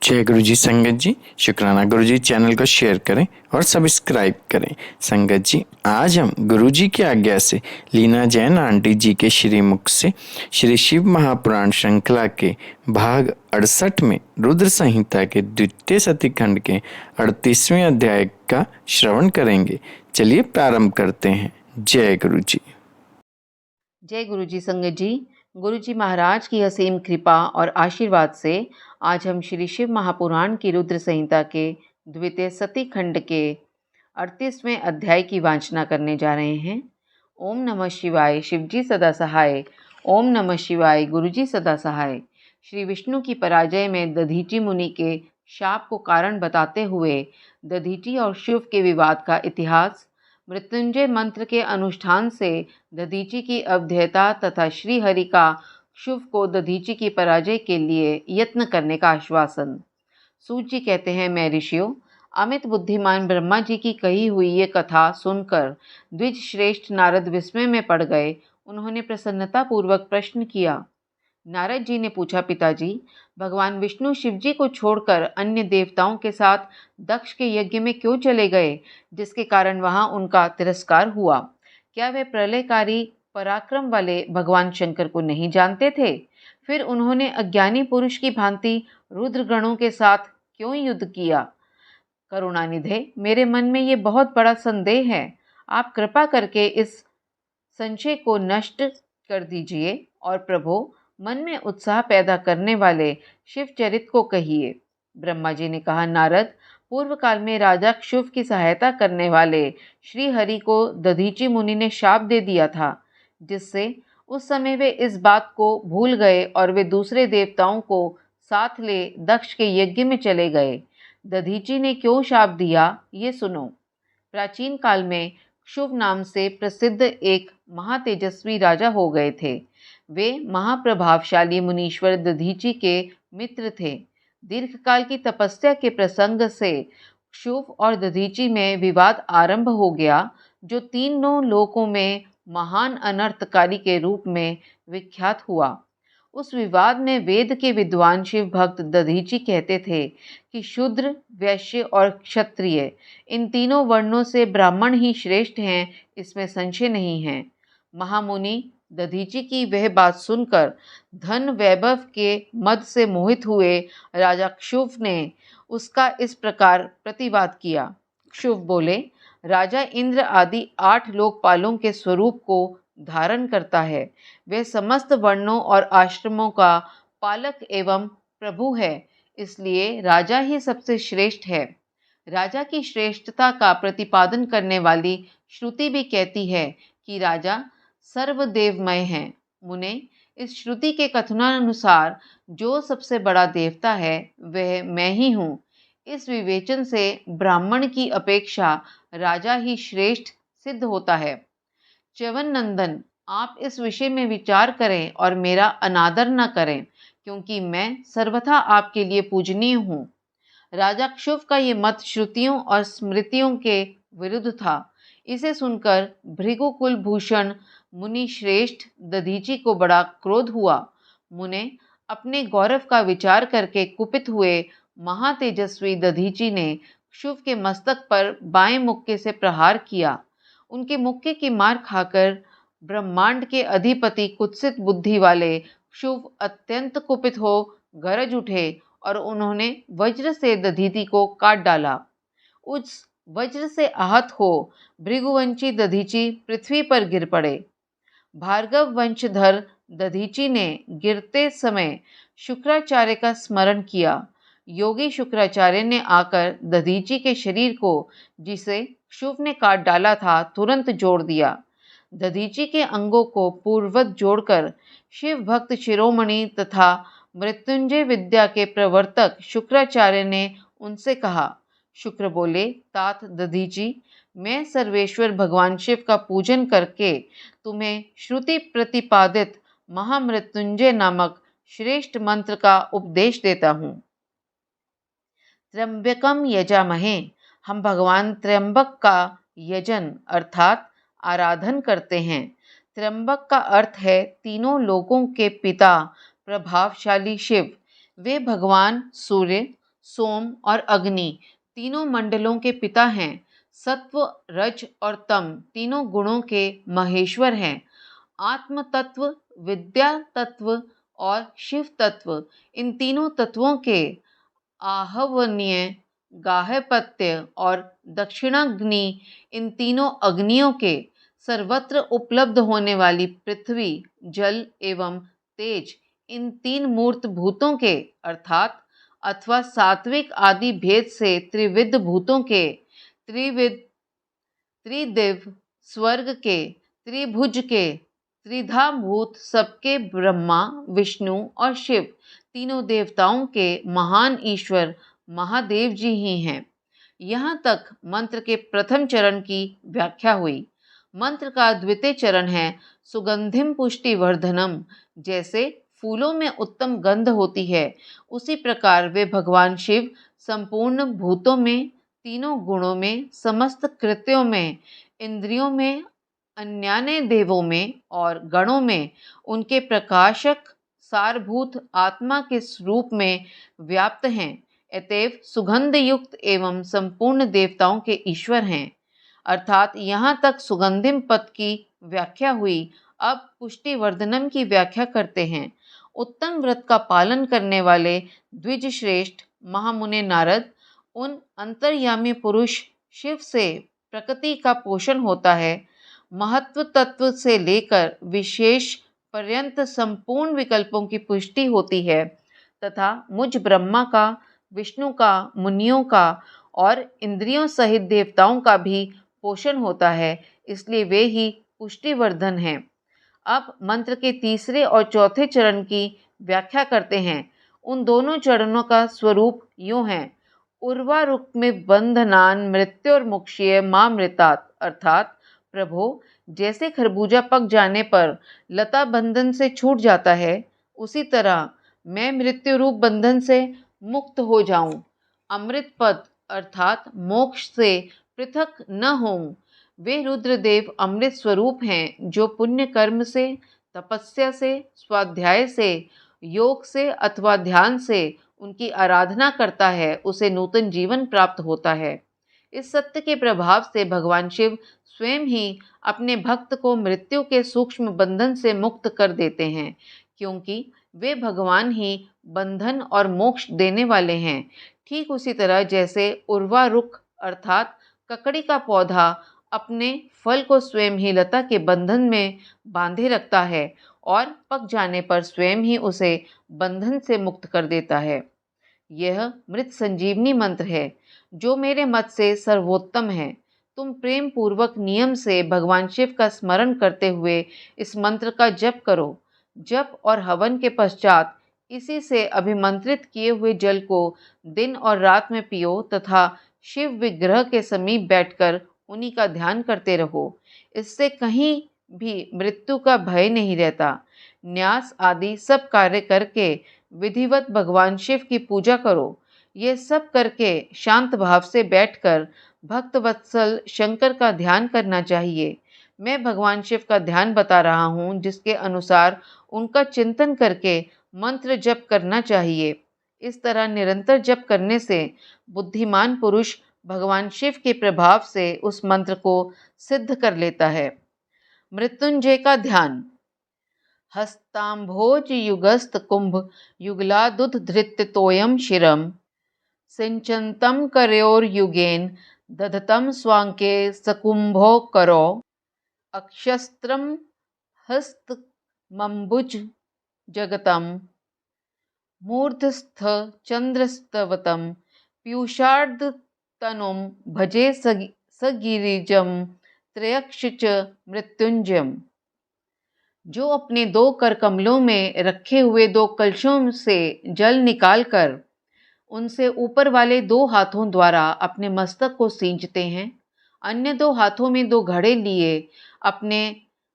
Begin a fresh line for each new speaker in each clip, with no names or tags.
जय गुरु जी। संगत जी, शुक्राना गुरु जी, चैनल को शेयर करें और सब्सक्राइब करें। संगत जी, आज हम गुरु जी की आज्ञा से लीना जैन आंटी जी के श्रीमुख से श्री शिव महापुराण श्रृंखला के भाग 68 में रुद्र संहिता के द्वितीय सती खंड के 38वें अध्याय का श्रवण करेंगे। चलिए प्रारंभ करते हैं। जय गुरु जी।
जय गुरु जी। संगत जी, गुरु जी महाराज की असीम कृपा और आशीर्वाद से आज हम श्री शिव महापुराण की रुद्र संहिता के द्वितीय सती खंड के 38वें अध्याय की वाचना करने जा रहे हैं। ओम नमः शिवाय, शिवजी सदा सहाय। ओम नमः शिवाय, गुरु जी सदा सहाय। श्री विष्णु की पराजय में दधीची मुनि के शाप को कारण बताते हुए दधीची और शिव के विवाद का इतिहास, मृत्युंजय मंत्र के अनुष्ठान से दधीची की अवध्यता तथा श्री हरि का शिव को दधीची की पराजय के लिए यत्न करने का आश्वासन। सूत जी कहते हैं, मैं ऋषियों, अमित बुद्धिमान ब्रह्मा जी की कही हुई ये कथा सुनकर द्विज श्रेष्ठ नारद विस्मय में पड़ गए। उन्होंने प्रसन्नता पूर्वक प्रश्न किया। नारद जी ने पूछा, पिताजी, भगवान विष्णु शिव जी को छोड़कर अन्य देवताओं के साथ दक्ष के यज्ञ में क्यों चले गए, जिसके कारण वहां उनका तिरस्कार हुआ? क्या वे प्रलयकारी पराक्रम वाले भगवान शंकर को नहीं जानते थे? फिर उन्होंने अज्ञानी पुरुष की भांति रुद्र गणों के साथ क्यों युद्ध किया? करुणानिधे, मेरे मन में ये बहुत बड़ा संदेह है। आप कृपा करके इस संशय को नष्ट कर दीजिए और प्रभु, मन में उत्साह पैदा करने वाले शिव चरित को कहिए। ब्रह्मा जी ने कहा, नारद, पूर्व काल में राजा क्षुभ की सहायता करने वाले श्री हरि को दधीची मुनि ने शाप दे दिया था, जिससे उस समय वे इस बात को भूल गए और वे दूसरे देवताओं को साथ ले दक्ष के यज्ञ में चले गए। दधीची ने क्यों शाप दिया, ये सुनो। प्राचीन काल में शुभ नाम से प्रसिद्ध एक महातेजस्वी राजा हो गए थे। वे महाप्रभावशाली मुनीश्वर दधीची के मित्र थे। दीर्घकाल की तपस्या के प्रसंग से शुभ और दधीची में विवाद आरंभ हो गया, जो तीनों लोकों में महान अनर्थकारी के रूप में विख्यात हुआ। उस विवाद में वेद के विद्वान शिव भक्त दधीची कहते थे कि शूद्र, वैश्य और क्षत्रिय, इन तीनों वर्णों से ब्राह्मण ही श्रेष्ठ हैं, इसमें संशय नहीं है। महामुनि दधीची की वह बात सुनकर धन वैभव के मद से मोहित हुए राजा क्षुभ ने उसका इस प्रकार प्रतिवाद किया। क्षुभ बोले, राजा इंद्र आदि 8 लोकपालों के स्वरूप को धारण करता है। वह समस्त वर्णों और आश्रमों का पालक एवं प्रभु है, इसलिए राजा ही सबसे श्रेष्ठ है। राजा की श्रेष्ठता का प्रतिपादन करने वाली श्रुति भी कहती है कि राजा सर्वदेवमय है। मुने, इस श्रुति के कथनानुसार जो सबसे बड़ा देवता है वह मैं ही हूँ। इस विवेचन से ब्राह्मण की अपेक्षा राजा ही श्रेष्ठ सिद्ध होता है। च्यवन नंदन, आप इस विषय में विचार करें और मेरा अनादर न करें, क्योंकि मैं सर्वथा आपके लिए पूजनीय हूँ। राजा क्षुभ का ये मत श्रुतियों और स्मृतियों के विरुद्ध था। इसे सुनकर भृगुकुल भूषण मुनि श्रेष्ठ दधीची को बड़ा क्रोध हुआ। मुने, अपने गौरव का विचार करके कुपित हुए महातेजस्वी दधीची ने क्षुभ के मस्तक पर बाएं मुक्के से प्रहार किया। उनके मुक्के की मार खाकर ब्रह्मांड के अधिपति कुत्सित बुद्धि वाले क्षुभ अत्यंत कुपित हो गरज उठे और उन्होंने वज्र से दधीची को काट डाला। उस वज्र से आहत हो भृगुवंशी दधीची पृथ्वी पर गिर पड़े। भार्गव वंशधर दधीची ने गिरते समय शुक्राचार्य का स्मरण किया। योगी शुक्राचार्य ने आकर दधीची के शरीर को, जिसे शुभ ने काट डाला था, तुरंत जोड़ दिया। दधीची के अंगों को पूर्ववत जोड़कर शिव भक्त शिरोमणि तथा मृत्युंजय विद्या के प्रवर्तक शुक्राचार्य ने उनसे कहा। शुक्र बोले, तात दधीची, मैं सर्वेश्वर भगवान शिव का पूजन करके तुम्हें श्रुति प्रतिपादित महामृत्युंजय नामक श्रेष्ठ मंत्र का उपदेश देता हूँ। त्र्यंबकम यजामहे, हम भगवान त्र्यंबक का यजन अर्थात आराधन करते हैं। त्र्यंबक का अर्थ है तीनों लोकों के पिता प्रभावशाली शिव। वे भगवान सूर्य, सोम और अग्नि तीनों मंडलों के पिता हैं। सत्व, रज और तम तीनों गुणों के महेश्वर हैं। आत्म तत्व, विद्या तत्व और शिव तत्व इन तीनों तत्वों के आहवनीय, गार्हपत्य और दक्षिणाग्नि इन तीनों अग्नियों के सर्वत्र उपलब्ध होने वाली पृथ्वी, जल एवं तेज इन तीन मूर्त भूतों के अर्थात अथवा सात्विक आदि भेद से त्रिविध भूतों के, त्रिविध, त्रिदिव, स्वर्ग के, त्रिभुज के, त्रिधा भूत सबके ब्रह्मा, विष्णु और शिव तीनों देवताओं के महान ईश्वर महादेव जी ही हैं। यहाँ तक मंत्र के प्रथम चरण की व्याख्या हुई। मंत्र का द्वितीय चरण है सुगंधिम पुष्टि वर्धनम। जैसे फूलों में उत्तम गंध होती है, उसी प्रकार वे भगवान शिव संपूर्ण भूतों में, तीनों गुणों में, समस्त कृत्यों में, इंद्रियों में, अन्यान्य देवों में और गणों में उनके प्रकाशक सारभूत आत्मा के स्वरूप में व्याप्त हैं। अतएव सुगंध युक्त एवं संपूर्ण देवताओं के ईश्वर हैं। अर्थात यहाँ तक सुगंधिम पद की व्याख्या हुई। अब पुष्टि वर्धनम की व्याख्या करते हैं। उत्तम व्रत का पालन करने वाले द्विज श्रेष्ठ महामुनि नारद उन अंतर्यामी पुरुष शिव से प्रकृति का पोषण होता है। महत्व तत्व से लेकर विशेष पर्यंत संपूर्ण विकल्पों की पुष्टि होती है तथा मुझ ब्रह्मा का, विष्णु का, मुनियों का और इंद्रियों सहित देवताओं का भी पोषण होता है, इसलिए वे ही पुष्टिवर्धन हैं। अब मंत्र के तीसरे और चौथे चरण की व्याख्या करते हैं। उन दोनों चरणों का स्वरूप यूं है। उर्वारुक में बंधनान मृत्युर्मुक्षीय मामृतात्, अर्थात प्रभो, जैसे खरबूजा पक जाने पर लता बंधन से छूट जाता है, उसी तरह मैं मृत्यु रूप बंधन से मुक्त हो जाऊं। अमृत पद अर्थात मोक्ष से पृथक न होऊं। वे रुद्रदेव अमृत स्वरूप हैं, जो पुण्य कर्म से, तपस्या से, स्वाध्याय से, योग से अथवा ध्यान से उनकी आराधना करता है, उसे नूतन जीवन प्राप्त होता है। इस सत्य के प्रभाव से भगवान शिव स्वयं ही अपने भक्त को मृत्यु के सूक्ष्म बंधन से मुक्त कर देते हैं, क्योंकि वे भगवान ही बंधन और मोक्ष देने वाले हैं। ठीक उसी तरह जैसे उर्वा रुख अर्थात ककड़ी का पौधा अपने फल को स्वयं ही लता के बंधन में बांधे रखता है और पक जाने पर स्वयं ही उसे बंधन से मुक्त कर देता है। यह मृत संजीवनी मंत्र है, जो मेरे मत से सर्वोत्तम है। तुम प्रेम पूर्वक नियम से भगवान शिव का स्मरण करते हुए इस मंत्र का जप करो। जप और हवन के पश्चात इसी से अभिमंत्रित किए हुए जल को दिन और रात में पियो तथा शिव विग्रह के समीप बैठकर उन्हीं का ध्यान करते रहो। इससे कहीं भी मृत्यु का भय नहीं रहता। न्यास आदि सब कार्य करके विधिवत भगवान शिव की पूजा करो। ये सब करके शांत भाव से बैठकर भक्त वत्सल शंकर का ध्यान करना चाहिए। मैं भगवान शिव का ध्यान बता रहा हूँ, जिसके अनुसार उनका चिंतन करके मंत्र जप करना चाहिए। इस तरह निरंतर जप करने से बुद्धिमान पुरुष भगवान शिव के प्रभाव से उस मंत्र को सिद्ध कर लेता है। मृत्युंजय का ध्यान। हस्तांभोज युगस्त कुंभ युगलादुद्धृत्य तोयम शिरम सिंचन्तम करयोर्युगेन दधतम स्वांके सकुंभो करो अक्षस्त्रम हस्तमंबुज जगतम मूर्धस्थ चंद्रस्तवतम पीयूषार्ध तनुम भजे सगिरिजम त्रयक्ष च मृत्युंजयम। जो अपने दो कर कमलों में रखे हुए दो कलशों से जल निकालकर उनसे ऊपर वाले दो हाथों द्वारा अपने मस्तक को सींचते हैं, अन्य दो हाथों में दो घड़े लिए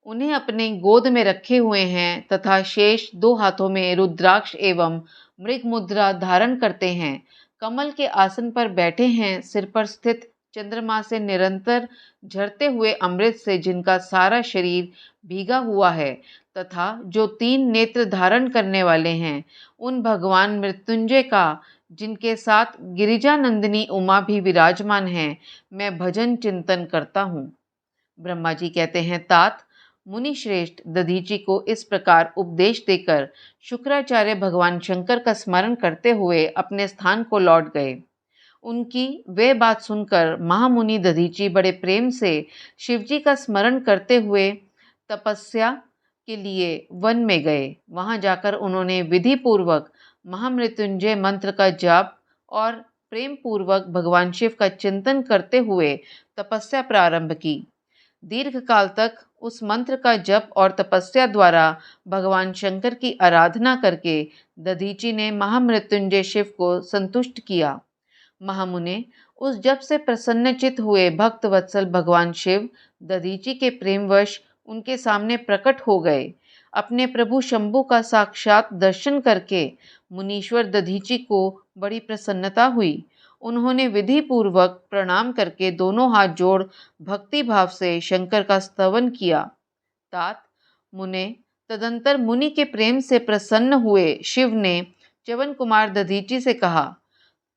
उन्हें अपने गोद में रखे हुए हैं तथा शेष दो हाथों में रुद्राक्ष एवं मृग मुद्रा धारण करते हैं, कमल के आसन पर बैठे हैं, सिर पर स्थित चंद्रमा से निरंतर झरते हुए अमृत से जिनका सारा शरीर भीगा हुआ है तथा जो तीन नेत्र धारण करने वाले हैं, उन भगवान मृत्युंजय का जिनके साथ गिरिजा नंदिनी उमा भी विराजमान हैं, मैं भजन चिंतन करता हूँ। ब्रह्मा जी कहते हैं, तात मुनि श्रेष्ठ दधीचि को इस प्रकार उपदेश देकर शुक्राचार्य भगवान शंकर का स्मरण करते हुए अपने स्थान को लौट गए। उनकी वे बात सुनकर महामुनि दधीचि बड़े प्रेम से शिवजी का स्मरण करते हुए तपस्या के लिए वन में गए। वहां जाकर उन्होंने विधि पूर्वक महामृत्युंजय मंत्र का जाप और प्रेम पूर्वक भगवान शिव का चिंतन करते हुए तपस्या प्रारंभ की। दीर्घ काल तक उस मंत्र का जप और तपस्या द्वारा भगवान शंकर की आराधना करके दधीचि ने महामृत्युंजय शिव को संतुष्ट किया। महामुने उस जप से प्रसन्नचित हुए भक्त वत्सल भगवान शिव दधीचि के प्रेमवश उनके सामने प्रकट हो गए। अपने प्रभु शंभु का साक्षात दर्शन करके मुनीश्वर दधीचि को बड़ी प्रसन्नता हुई। उन्होंने विधि पूर्वक प्रणाम करके दोनों हाथ जोड़ भक्ति भाव से शंकर का स्तवन किया। तात मुने तदंतर मुनि के प्रेम से प्रसन्न हुए शिव ने च्यवन कुमार दधीचि से कहा,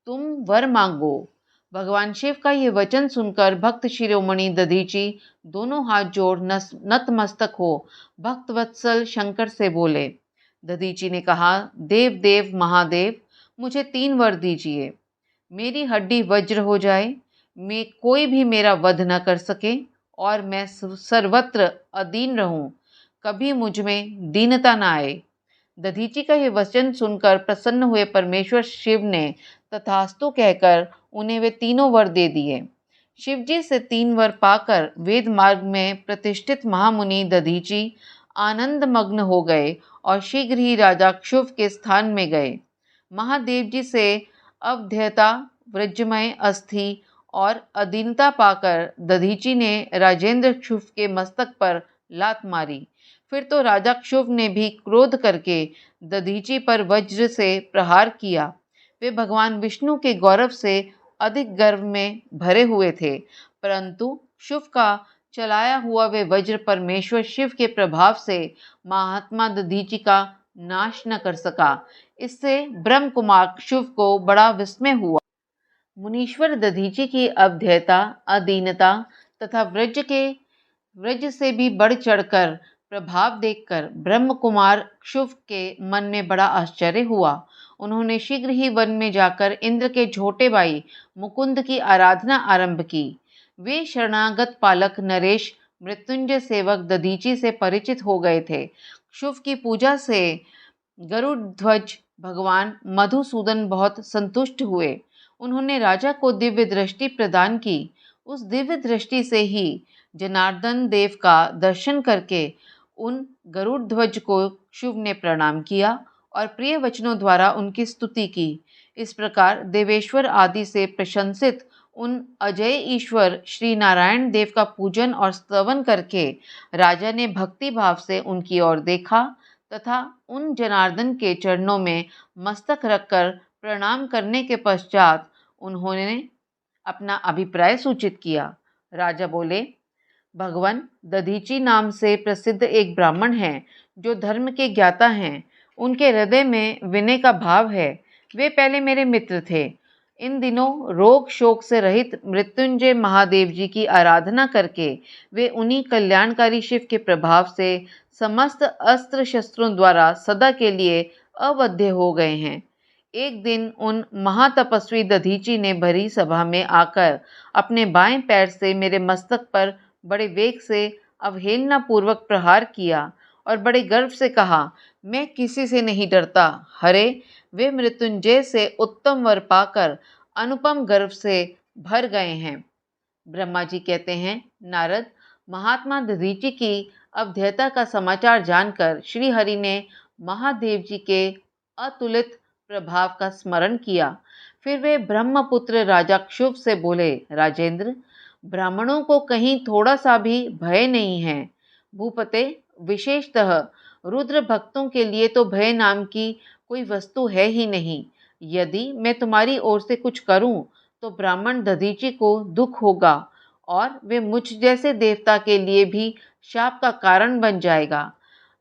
तुम वर मांगो। भगवान शिव का ये वचन सुनकर भक्त शिरोमणि दधीचि दोनों हाथ जोड़ नतमस्तक हो भक्त वत्सल शंकर से बोले। दधीचि ने कहा, देव देव महादेव, मुझे 3 वर दीजिए। मेरी हड्डी वज्र हो जाए, मैं कोई भी मेरा वध न कर सके और मैं सर्वत्र अदीन रहूं, कभी मुझ में दीनता न आए। दधीचि का ये वचन सुनकर प्रसन्न हुए परमेश्वर शिव ने तथास्तु कहकर उन्हें वे तीनों वर दे दिए। शिवजी से 3 वर पाकर वेद मार्ग में प्रतिष्ठित महामुनि दधीचि आनंद मग्न हो गए और शीघ्र ही राजा क्षुभ के स्थान में गए। महादेव जी से अवध्यता वज्रमय अस्थि और अधीनता पाकर दधीचि ने राजेंद्र क्षुभ के मस्तक पर लात मारी। फिर तो राजा क्षुभ ने भी क्रोध करके दधीचि पर वज्र से प्रहार किया। वे भगवान विष्णु के गौरव से अधिक गर्व में भरे हुए थे, परंतु शुभ का चलाया हुआ वे वज्र परमेश्वर शिव के प्रभाव से महात्मा दधीचि का नाश न कर सका। इससे ब्रह्म कुमार शुभ को बड़ा विस्मय हुआ। मुनीश्वर दधीचि की अवध्यता, अधीनता तथा व्रज से भी बढ़ चढ़कर प्रभाव देखकर ब्रह्म कुमार क्षुभ के मन में बड़ा आश्चर्य हुआ। उन्होंने शीघ्र ही वन में जाकर इंद्र के छोटे भाई मुकुंद की आराधना आरंभ की। वे शरणागत पालक नरेश मृत्युंजय सेवक दधीचि से परिचित हो गए थे। क्षुभ की पूजा से गरुड़ ध्वज भगवान मधुसूदन बहुत संतुष्ट हुए। उन्होंने राजा को दिव्य दृष्टि प्रदान की। उस दिव्य दृष्टि से ही जनार्दन देव का दर्शन करके उन गरुड़ ध्वज को शुभ ने प्रणाम किया और प्रिय वचनों द्वारा उनकी स्तुति की। इस प्रकार देवेश्वर आदि से प्रशंसित उन अजय ईश्वर श्री नारायण देव का पूजन और स्तवन करके राजा ने भक्ति भाव से उनकी ओर देखा तथा उन जनार्दन के चरणों में मस्तक रखकर प्रणाम करने के पश्चात उन्होंने अपना अभिप्राय सूचित किया। राजा बोले, भगवान दधीचि नाम से प्रसिद्ध एक ब्राह्मण हैं जो धर्म के ज्ञाता हैं। उनके हृदय में विनय का भाव है। वे पहले मेरे मित्र थे। इन दिनों रोग शोक से रहित मृत्युंजय महादेव जी की आराधना करके वे उन्हीं कल्याणकारी शिव के प्रभाव से समस्त अस्त्र शस्त्रों द्वारा सदा के लिए अवध्य हो गए हैं। एक दिन उन महातपस्वी दधीचि ने भरी सभा में आकर अपने बाएं पैर से मेरे मस्तक पर बड़े वेग से अवहेलना पूर्वक प्रहार किया और बड़े गर्व से कहा, मैं किसी से नहीं डरता। हरे, वे मृत्युंजय से उत्तम वर पाकर अनुपम गर्व से भर गए हैं। ब्रह्मा जी कहते हैं, नारद, महात्मा दधीचि की अवध्यता का समाचार जानकर श्री हरि ने महादेव जी के अतुलित प्रभाव का स्मरण किया। फिर वे ब्रह्मपुत्र राजा क्षुभ से बोले, राजेंद्र, ब्राह्मणों को कहीं थोड़ा सा भी भय नहीं है। भूपते, विशेषतः रुद्र भक्तों के लिए तो भय नाम की कोई वस्तु है ही नहीं। यदि मैं तुम्हारी ओर से कुछ करूं तो ब्राह्मण दधीचि को दुख होगा और वे मुझ जैसे देवता के लिए भी शाप का कारण बन जाएगा।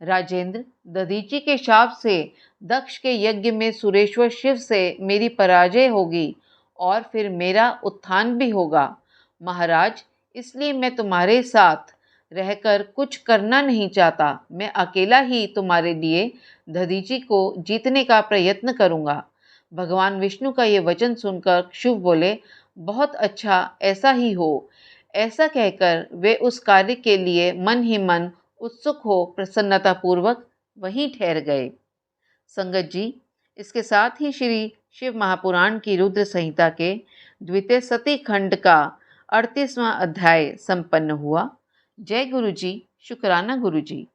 राजेंद्र, दधीचि के शाप से दक्ष के यज्ञ में सुरेश्वर शिव से मेरी पराजय होगी और फिर मेरा उत्थान भी होगा। महाराज, इसलिए मैं तुम्हारे साथ रहकर कुछ करना नहीं चाहता। मैं अकेला ही तुम्हारे लिए दधीची को जीतने का प्रयत्न करूंगा। भगवान विष्णु का ये वचन सुनकर शुभ बोले, बहुत अच्छा, ऐसा ही हो। ऐसा कहकर वे उस कार्य के लिए मन ही मन उत्सुक हो प्रसन्नतापूर्वक वहीं ठहर गए। संगत जी, इसके साथ ही श्री शिव महापुराण की रुद्र संहिता के द्वितीय सती खंड का 38वां अध्याय संपन्न हुआ। जय गुरु जी, शुक्राना गुरु जी।